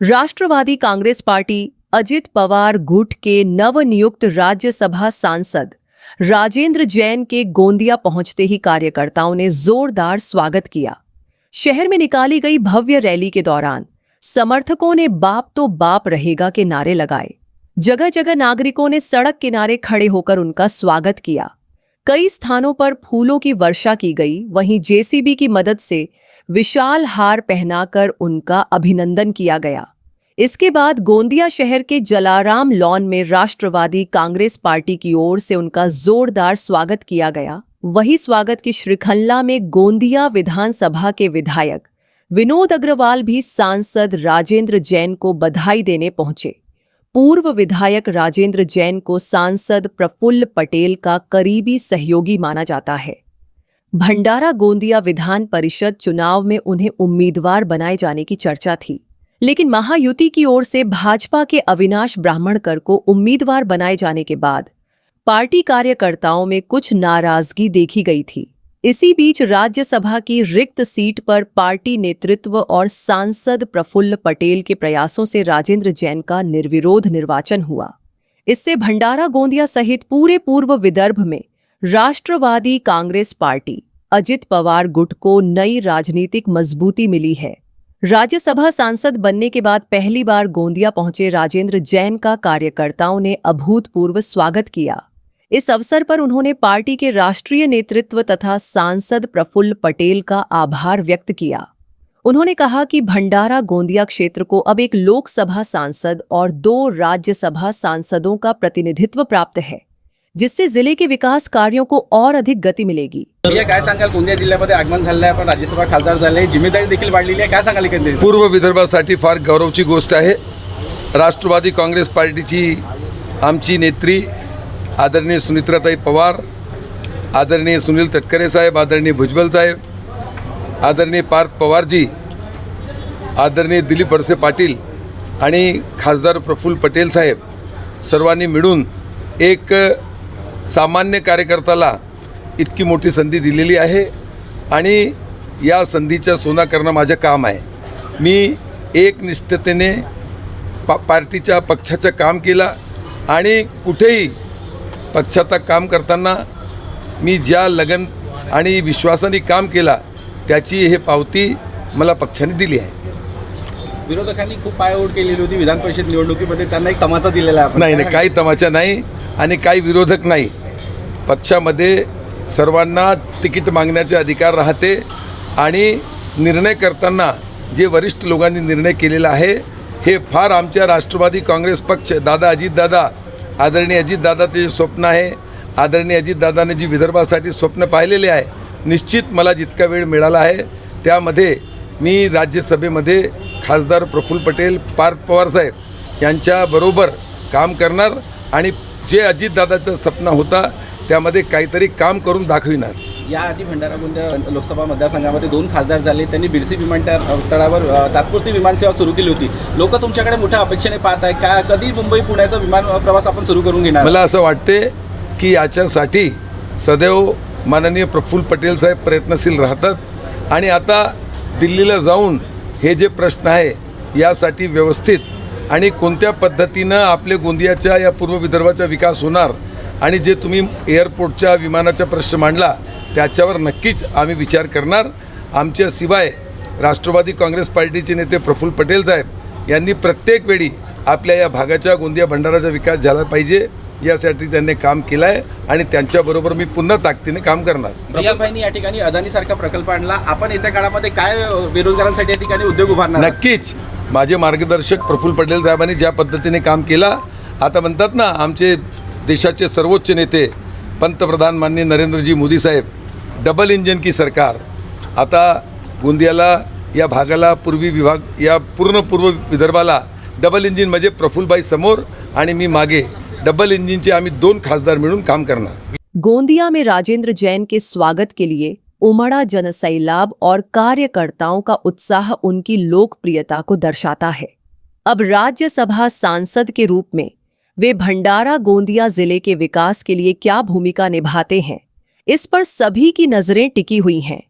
Rashtrawadi Congress party Ajit Pawar गुट के नवनियुक्त राज्यसभा सांसद राजेंद्र जैन के गोंदिया पहुंचते ही कार्यकर्ताओं ने जोरदार स्वागत किया। शहर में निकाली गई भव्य रैली के दौरान समर्थकों ने बाप तो बाप रहेगा के नारे लगाए। जगह जगह नागरिकों ने सड़क किनारे खड़े होकर उनका स्वागत किया। कई स्थानों पर फूलों की वर्षा की गई, वहीं जेसीबी की मदद से विशाल हार पहनाकर उनका अभिनंदन किया गया। इसके बाद गोंदिया शहर के जलाराम लॉन में राष्ट्रवादी कांग्रेस पार्टी की ओर से उनका जोरदार स्वागत किया गया। वही स्वागत की श्रृंखला में गोंदिया विधानसभा के विधायक विनोद अग्रवाल भी सांसद राजेंद्र जैन को बधाई देने पहुंचे। पूर्व विधायक राजेंद्र जैन को सांसद प्रफुल्ल पटेल का करीबी सहयोगी माना जाता है। भंडारा गोंदिया विधान परिषद चुनाव में उन्हें उम्मीदवार बनाए जाने की चर्चा थी, लेकिन महायुति की ओर से भाजपा के अविनाश ब्राह्मणकर को उम्मीदवार बनाए जाने के बाद पार्टी कार्यकर्ताओं में कुछ नाराजगी देखी गई थी। इसी बीच राज्यसभा की रिक्त सीट पर पार्टी नेतृत्व और सांसद प्रफुल्ल पटेल के प्रयासों से राजेंद्र जैन का निर्विरोध निर्वाचन हुआ। इससे भंडारा गोंदिया सहित पूरे पूर्व विदर्भ में राष्ट्रवादी कांग्रेस पार्टी अजित पवार गुट को नई राजनीतिक मजबूती मिली है। राज्यसभा सांसद बनने के बाद पहली बार गोंदिया पहुंचे राजेंद्र जैन का कार्यकर्ताओं ने अभूतपूर्व स्वागत किया। इस अवसर पर उन्होंने पार्टी के राष्ट्रीय नेतृत्व तथा सांसद प्रफुल्ल पटेल का आभार व्यक्त किया। उन्होंने कहा कि भंडारा गोंदिया क्षेत्र को अब एक लोकसभा सांसद और 2 राज्यसभा सांसदों का प्रतिनिधित्व प्राप्त है, जिससे जिले के विकास कार्यों को और अधिक गती मिलेगी। काय सांगाल, गोंदिया जिल्ह्यामध्ये आगमन झाले, आपण राज्यसभा खासदार झाले, जिम्मेदारी देखील वाढलेली आहे, काय सांगाल एकंदरीत? पूर्व विदर्भासाठी फार गौरवची गोष्ट आहे। राष्ट्रवादी काँग्रेस पार्टीची आमची नेत्री आदरणीय सुनीत्राताई पवार, आदरणीय सुनील तटकरे साहेब, आदरणीय भुजबल साहेब, आदरणीय पार्थ पवारजी, आदरणीय दिलीप वळसे पाटील आणि खासदार प्रफुल्ल पटेल साहेब सर्वांनी मिळून एक सामान्य कार्यकर्त्याला इतकी मोठी संधी दिलेली आहे आणि या संधीचा सोना करणं माझं काम आहे। मी एकनिष्ठतेने पार्टीच्या पक्षाचं काम केलं आणि कुठेही पक्षाचं काम करताना मी ज्या लगन आणि विश्वासाने काम केला त्याची हे पावती मला पक्षाने दिली आहे। विरोधकांनी खूप पायओढ केलेली होती विधान परिषद निवडणुकीमध्ये, त्यांना एक तमाचा दिलेला आहे। नाही, काही तमाचा नाही आणि काही विरोधक नाही। पक्षामध्ये सर्वांना तिकीट मागण्याचे अधिकार राहते आणि निर्णय करताना जे वरिष्ठ लोकांनी निर्णय केलेला आहे हे फार आमच्या राष्ट्रवादी काँग्रेस पक्ष अजितदादा आदरणीय अजितदादाचे जे स्वप्न आहे, आदरणीय अजितदादाने जी विदर्भासाठी स्वप्न पाहिलेले आहे, निश्चित मला जितका वेळ मिळाला आहे त्यामध्ये मी राज्यसभेमध्ये खासदार प्रफुल्ल पटेल, पार्थ पवार साहेब यांच्याबरोबर काम करणार आणि जे अजितदादाचं स्वप्न होता त्यामध्ये काहीतरी काम करून दाखविणार। याआधी भंडारा गोंदिया लोकसभा मतदारसंघामध्ये 2 खासदार झाले, त्यांनी बिरसी विमानतळावर तात्पुरती विमानसेवा सुरू केली होती। लोक तुमच्याकडे मोठ्या अपेक्षेने पाहत आहे, का कधी मुंबई पुण्याचा विमान प्रवास आपण सुरू करून घेणार? मला असं वाटते की याच्यासाठी सदैव माननीय प्रफुल्ल पटेल साहेब प्रयत्नशील राहतात आणि आता दिल्लीला जाऊन हे जे प्रश्न आहे यासाठी व्यवस्थित आणि कोणत्या पद्धतीनं आपले गोंदियाच्या या पूर्व विदर्भाचा विकास होणार आणि जे तुम्ही एअरपोर्टच्या विमानाचा प्रश्न मांडला त्याच्यावर नक्कीच आम्ही विचार करणार। आमच्या शिवाय राष्ट्रवादी काँग्रेस पार्टीचे नेते प्रफुल्ल पटेल साहेब यांनी प्रत्येक वेळी आपल्या या भागाच्या गोंदिया भंडाराचा विकास झाला पाहिजे यासाठी त्यांनी काम केलं आहे आणि त्यांच्याबरोबर मी पुन्हा ताकदीने काम करणार। प्रफुल्लभाईंनी या ठिकाणी अदानीसारखा प्रकल्प आणला, आपण येत्या काळामध्ये काय बेरोजगारांसाठी या ठिकाणी उद्योग उभारणार? नक्कीच माझे मार्गदर्शक प्रफुल्ल पटेल साहेबांनी ज्या पद्धतीने काम केला, आता म्हणतात ना आमचे देशाचे सर्वोच्च नेते पंतप्रधान माननीय नरेंद्रजी मोदी साहेब, डबल इंजन की सरकार। आता गोंदियाला या भागाला पूर्वी विभाग या पूर्ण पूर्व विदर्भाला डबल इंजिन म्हणजे प्रफुल्लभाई समोर आणि मी मागे, डबल इंजिनचे आम्ही 2 खासदार मिळून काम करणार। गोंदिया में राजेंद्र जैन के स्वागत के लिए उमड़ा जनसैलाब और कार्यकर्ताओं का उत्साह उनकी लोकप्रियता को दर्शाता है। अब राज्यसभा सांसद के रूप में वे भंडारा गोंदिया जिले के विकास के लिए क्या भूमिका निभाते हैं, इस पर सभी की नजरें टिकी हुई हैं।